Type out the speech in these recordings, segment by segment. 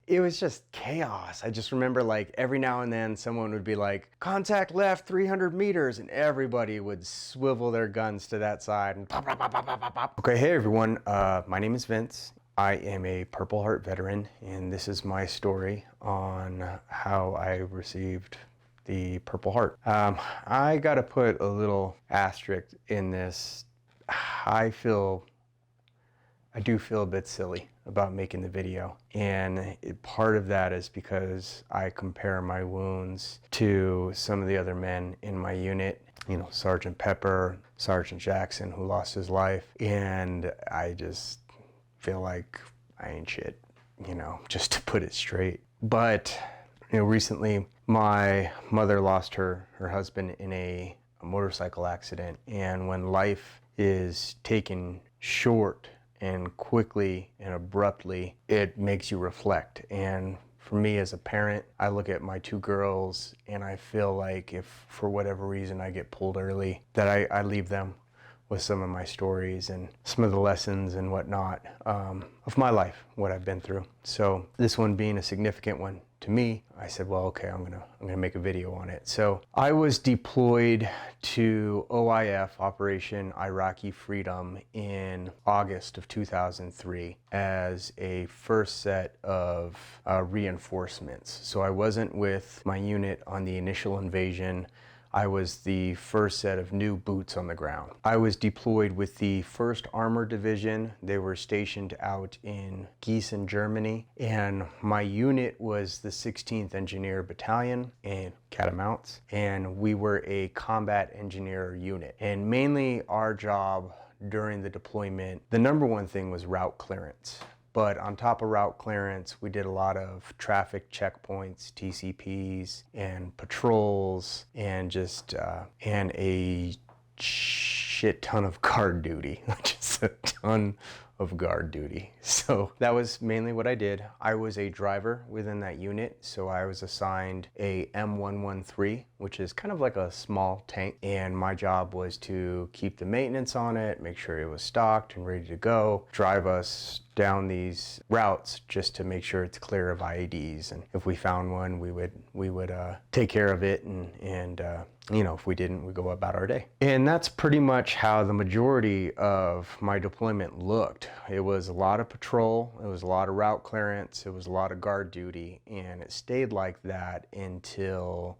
it was just chaos. I just remember like every now and then someone would be like, contact left 300 meters, and everybody would swivel their guns to that side and pop, pop, pop, pop, pop, pop. Okay, hey everyone, my name is Vince. I am a Purple Heart veteran, and this is my story on how I received the Purple Heart. I gotta put a little asterisk in this. I do feel a bit silly about making the video, and part of that is because I compare my wounds to some of the other men in my unit, you know, Sergeant Pepper, Sergeant Jackson, who lost his life, and I just feel like I ain't shit, you know, just to put it straight. But you know, recently my mother lost her husband in a motorcycle accident, and when life is taken short and quickly and abruptly, it makes you reflect. And for me as a parent, I look at my two girls and I feel like if for whatever reason I get pulled early, that I leave them with some of my stories and some of the lessons and whatnot of my life, what I've been through. So this one being a significant one to me, I said, well, okay, I'm gonna make a video on it. So I was deployed to OIF, Operation Iraqi Freedom, in August of 2003 as a first set of reinforcements. So I wasn't with my unit on the initial invasion. I was the first set of new boots on the ground. I was deployed with the 1st Armored Division. They were stationed out in Gießen, Germany, and my unit was the 16th Engineer Battalion in Catamounts, and we were a combat engineer unit. And mainly our job during the deployment, the number one thing was route clearance. But on top of route clearance, we did a lot of traffic checkpoints, TCPs, and patrols, and just and a shit ton of guard duty, just a ton of guard duty. So that was mainly what I did. I was a driver within that unit, so I was assigned a M113, which is kind of like a small tank, and my job was to keep the maintenance on it, make sure it was stocked and ready to go, drive us down these routes just to make sure it's clear of IEDs, and if we found one, we would take care of it, and you know, if we didn't, we go about our day. And that's pretty much how the majority of my deployment looked. It was a lot of patrol, it was a lot of route clearance, it was a lot of guard duty, and it stayed like that until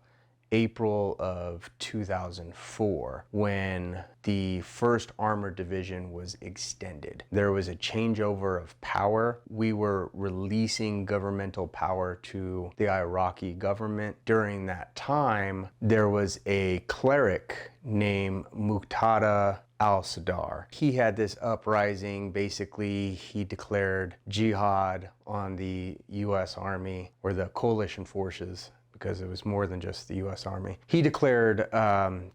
April of 2004, when the 1st Armored Division was extended. There was a changeover of power. We were releasing governmental power to the Iraqi government. During that time, there was a cleric named Muqtada al-Sadr. He had this uprising. Basically, he declared jihad on the US Army, or the coalition forces, because it was more than just the US Army. He declared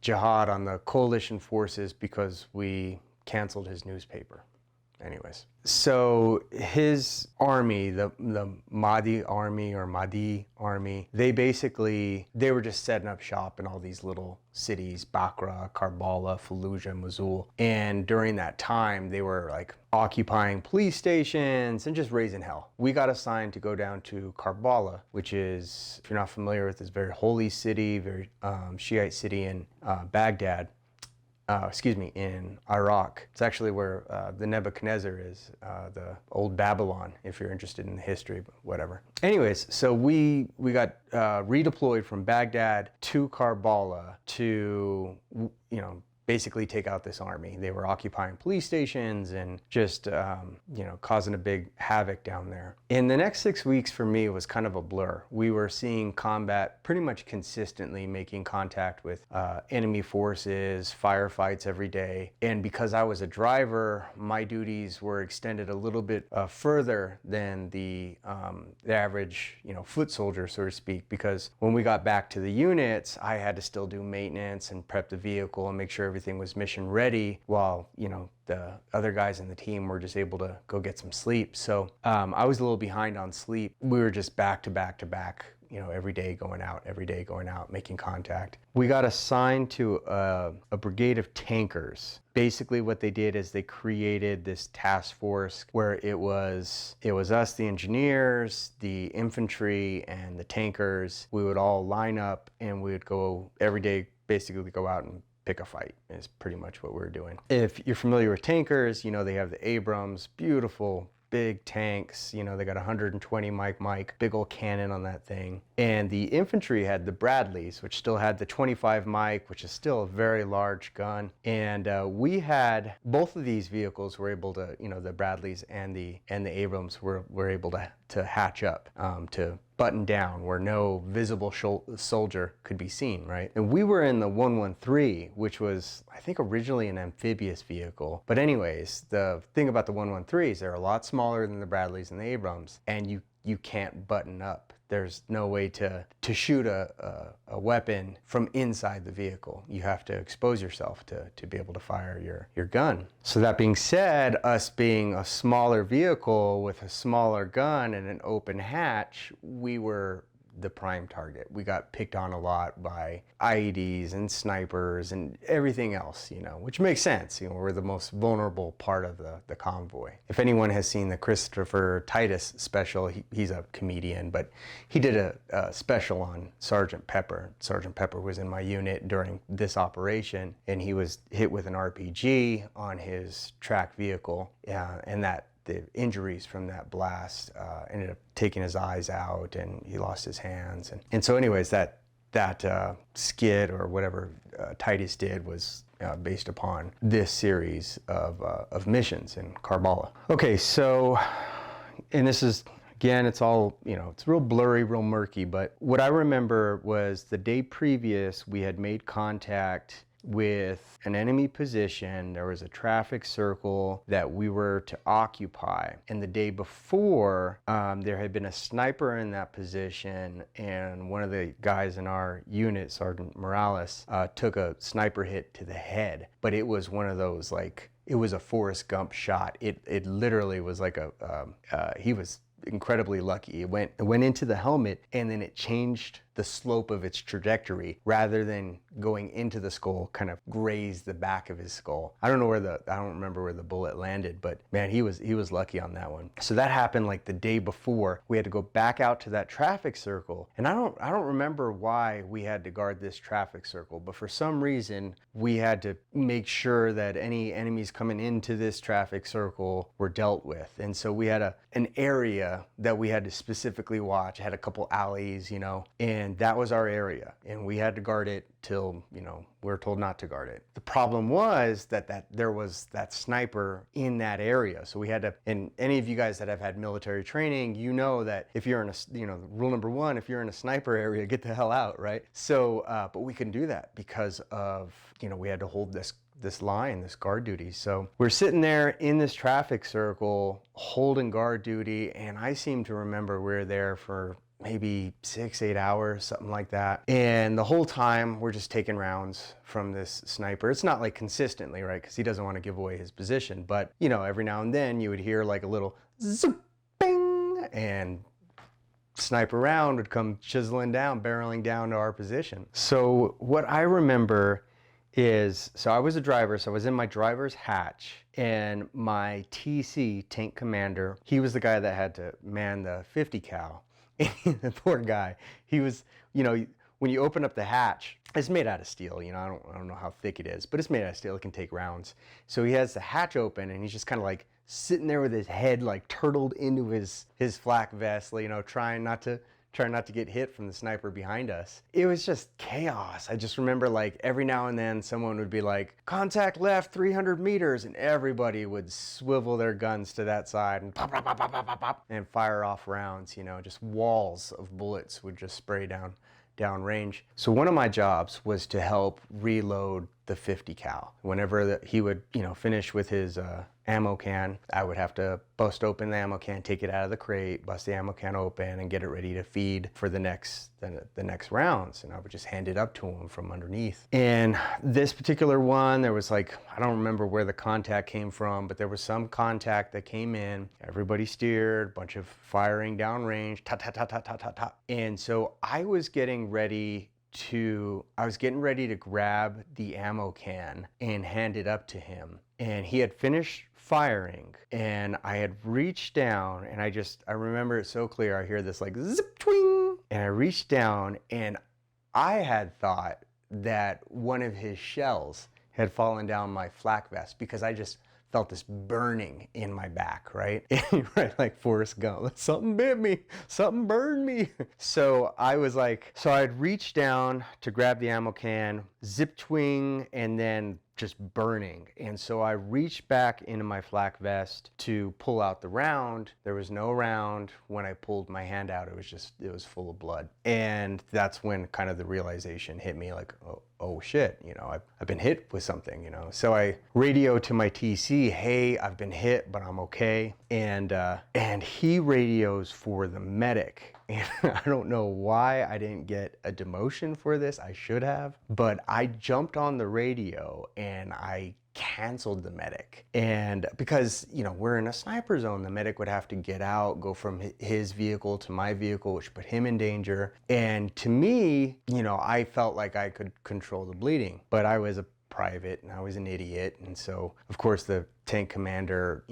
jihad on the coalition forces because we canceled his newspaper. Anyways, so his army, the Mahdi army, they were just setting up shop in all these little cities, Bakra, Karbala, Fallujah, Mosul. And during that time, they were like occupying police stations and just raising hell. We got assigned to go down to Karbala, which is, if you're not familiar with this very holy city, very Shiite city in Baghdad. In Iraq. It's actually where the Nebuchadnezzar is, the old Babylon, if you're interested in the history, but whatever. Anyways, so we got redeployed from Baghdad to Karbala to, you know, basically take out this army. They were occupying police stations and just, you know, causing a big havoc down there. In the next 6 weeks for me was kind of a blur. We were seeing combat pretty much consistently, making contact with enemy forces, firefights every day. And because I was a driver, my duties were extended a little bit further than the average, you know, foot soldier, so to speak, because when we got back to the units, I had to still do maintenance and prep the vehicle and make sure everything was mission ready, while, you know, the other guys in the team were just able to go get some sleep. So I was a little behind on sleep. We were just back to back to back, you know, every day going out, making contact. We got assigned to a brigade of tankers. Basically what they did is they created this task force where it was us, the engineers, the infantry, and the tankers. We would all line up and we would go every day, basically go out and pick a fight is pretty much what we're doing. If you're familiar with tankers, you know, they have the Abrams, beautiful big tanks, you know, they got 120 Mike, big old cannon on that thing. And the infantry had the Bradleys, which still had the 25 Mike, which is still a very large gun. And we had both of these vehicles were able to, you know, the Bradleys and the Abrams were able to hatch up, to button down where no visible soldier could be seen, right? And we were in the 113, which was, I think, originally an amphibious vehicle. But anyways, the thing about the 113s, they're a lot smaller than the Bradleys and the Abrams, and you can't button up. There's no way to shoot a weapon from inside the vehicle. You have to expose yourself to be able to fire your gun. So that being said, us being a smaller vehicle with a smaller gun and an open hatch, we were the prime target. We got picked on a lot by IEDs and snipers and everything else, you know, which makes sense. You know, we're the most vulnerable part of the convoy. If anyone has seen the Christopher Titus special, he's a comedian, but he did a special on Sergeant Pepper. Sergeant Pepper was in my unit during this operation, and he was hit with an RPG on his track vehicle, and the injuries from that blast ended up taking his eyes out, and he lost his hands. And so anyways, that skit or whatever Titus did was based upon this series of missions in Karbala. Okay, so, and this is, again, it's all, you know, it's real blurry, real murky, but what I remember was the day previous we had made contact with an enemy position. There was a traffic circle that we were to occupy, and the day before there had been a sniper in that position, and one of the guys in our unit, Sergeant Morales, took a sniper hit to the head. But it was one of those, like, it was a Forrest Gump shot. It literally was like he was incredibly lucky. It went into the helmet, and then it changed the slope of its trajectory. Rather than going into the skull, kind of grazed the back of his skull. I don't remember where the bullet landed, but man, he was lucky on that one. So that happened like the day before. We had to go back out to that traffic circle, and I don't remember why we had to guard this traffic circle, but for some reason we had to make sure that any enemies coming into this traffic circle were dealt with. And so we had an area that we had to specifically watch. It had a couple alleys, you know, and that was our area, and we had to guard it till, you know, we were told not to guard it. The problem was that there was that sniper in that area. So we had to, and any of you guys that have had military training, you know that if you're in a, you know, rule number one, if you're in a sniper area, get the hell out, right? So, but we couldn't do that because of, you know, we had to hold this line, this guard duty. So we're sitting there in this traffic circle holding guard duty, and I seem to remember we were there for maybe 6-8 hours, something like that. And the whole time we're just taking rounds from this sniper. It's not like consistently, right? Because he doesn't want to give away his position. But, you know, every now and then you would hear like a little zoop, bing, and sniper round would come chiseling down, barreling down to our position. So what I remember is, so I was a driver, so I was in my driver's hatch, and my TC, tank commander, he was the guy that had to man the 50 cal. The poor guy, he was, you know, when you open up the hatch, it's made out of steel, you know, I don't know how thick it is, but it's made out of steel, it can take rounds. So he has the hatch open, and he's just kind of like sitting there with his head like turtled into his flak vest, you know, trying not to get hit from the sniper behind us. It was just chaos. I just remember, like, every now and then someone would be like, contact left 300 meters, and everybody would swivel their guns to that side and pop, pop, pop, pop, pop, pop, pop, and fire off rounds, you know, just walls of bullets would just spray down range. So one of my jobs was to help reload the 50 cal. Whenever he would, finish with his ammo can, I would have to bust open the ammo can, take it out of the crate, bust the ammo can open, and get it ready to feed for the next rounds. And I would just hand it up to him from underneath. And this particular one, there was like, I don't remember where the contact came from, but there was some contact that came in. Everybody steered, bunch of firing downrange, ta ta ta ta ta ta ta. And so I was getting ready to grab the ammo can and hand it up to him. And he had finished firing, and I had reached down, and I remember it so clear. I hear this like zip twing, and I reached down, and I had thought that one of his shells had fallen down my flak vest, because I just felt this burning in my back, right? Right, like Forrest Gump, something bit me, something burned me. So I'd reach down to grab the ammo can, zip twing, and then just burning. And so I reached back into my flak vest to pull out the round. There was no round. When I pulled my hand out, it was full of blood. And that's when kind of the realization hit me, like, oh shit, I've been hit with something, So I radio to my TC, hey, I've been hit, but I'm okay. And he radios for the medic. And I don't know why I didn't get a demotion for this. I should have. But I jumped on the radio and I canceled the medic. And because, we're in a sniper zone, the medic would have to get out, go from his vehicle to my vehicle, which put him in danger. And to me, I felt like I could control the bleeding, but I was a private and I was an idiot. And so, of course, the tank commander,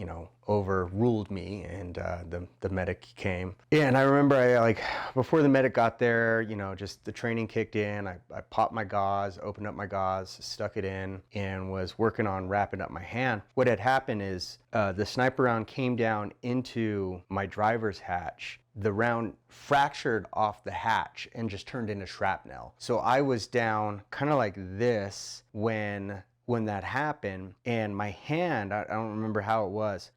overruled me, and the medic came. Yeah, and I remember before the medic got there, just the training kicked in. I popped my gauze, opened up my gauze, stuck it in, and was working on wrapping up my hand. What had happened is the sniper round came down into my driver's hatch. The round fractured off the hatch and just turned into shrapnel. So I was down kind of like this when that happened, and my hand, I don't remember how it was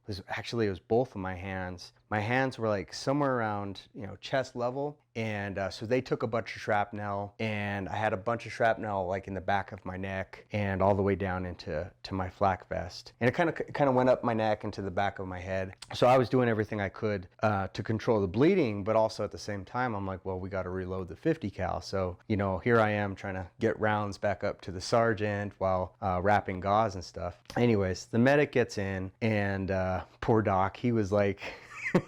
both of my hands. My hands were like somewhere around, chest level. And so they took a bunch of shrapnel, and I had a bunch of shrapnel like in the back of my neck and all the way down into my flak vest. And it kind of went up my neck into the back of my head. So I was doing everything I could to control the bleeding, but also at the same time, I'm like, well, we got to reload the 50 cal. So, here I am trying to get rounds back up to the sergeant while wrapping gauze and stuff. Anyways, the medic gets in, and poor Doc, he was like,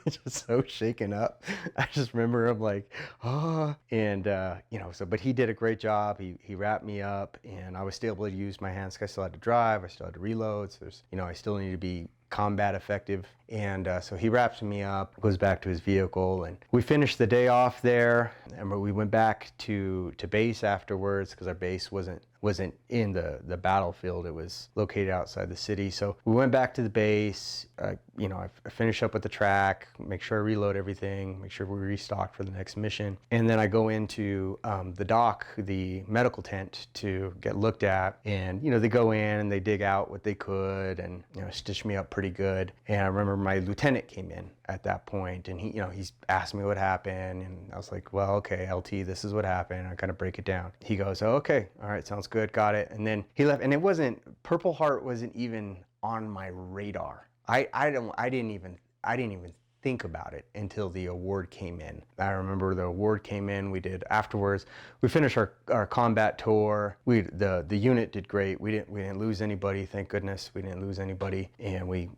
just so shaken up. I just remember him like, and but he did a great job. He wrapped me up, and I was still able to use my hands. I still had to drive. I still had to reload. So I still need to be combat effective. And so he wraps me up, goes back to his vehicle, and we finished the day off there. And we went back to base afterwards, because our base wasn't in the battlefield. It was located outside the city. So we went back to the base. I finished up with the track, make sure I reload everything, make sure we restocked for the next mission. And then I go into the dock, the medical tent, to get looked at. And, they go in and they dig out what they could and, stitch me up pretty good. And I remember my lieutenant came in at that point, and he's asked me what happened, and I was like, well, okay, LT, this is what happened. I kind of break it down. He goes, oh, okay, all right, sounds good, got it. And then he left, and Purple Heart wasn't even on my radar. I didn't even think about it until the award came in. I remember the award came in. We did afterwards. We finished our combat tour. The unit did great. We didn't lose anybody. Thank goodness we didn't lose anybody. And we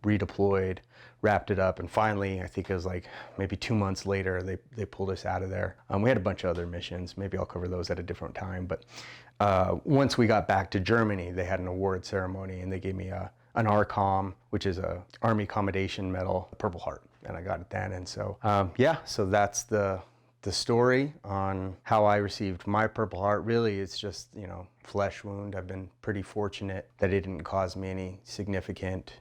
redeployed, wrapped it up, and finally, I think it was like maybe 2 months later, they pulled us out of there. We had a bunch of other missions. Maybe I'll cover those at a different time. But once we got back to Germany, they had an award ceremony, and they gave me an ARCOM, which is a Army Commendation Medal, Purple Heart, and I got it then. And so, so that's the story on how I received my Purple Heart. Really, it's just, flesh wound. I've been pretty fortunate that it didn't cause me any significant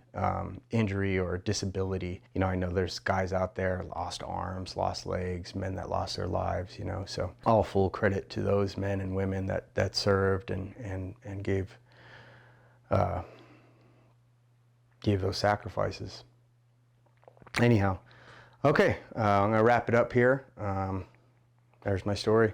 injury or disability. I know there's guys out there, lost arms, lost legs, men that lost their lives, so all full credit to those men and women that served and gave those sacrifices. Anyhow, okay, I'm gonna wrap it up here. There's my story.